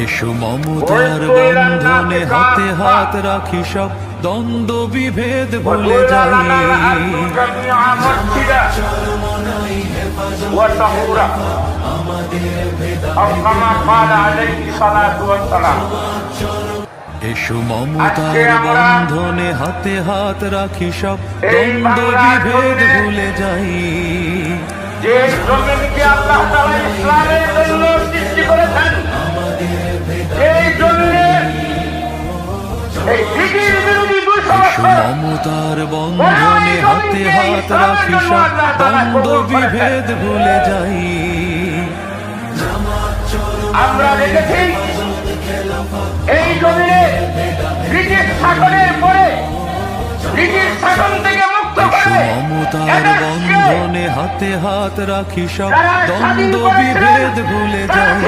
এসো মমতার বন্ধনে হাতে হাত রাখি, সব দ্বন্দ্ব বিভেদ ভুলে যাই। এসো মমতার বন্ধনে হাতে হাত রাখি, সব দ্বন্দ্ব বিভেদ ভুলে যাই। যে জমিনকে আল্লাহ তাআলা ইসলামের জন্য সৃষ্টি করেছেন, এই জমিনে এই দিকির বিরোধী এসো মমতার বন্ধনে হাতে হাত রাখি, সব দ্বন্দ্ব বিভেদ ভুলে যাই। আমরা দেখেছি এই জমিনে ব্রিটিশ শাসনের পরে ব্রিটিশ শাসন থেকে মুক্ত করে মমতার বন্ধনে হাতে হাত রাখি, সব দ্বন্দ্ব বিভেদ ভুলে যাই।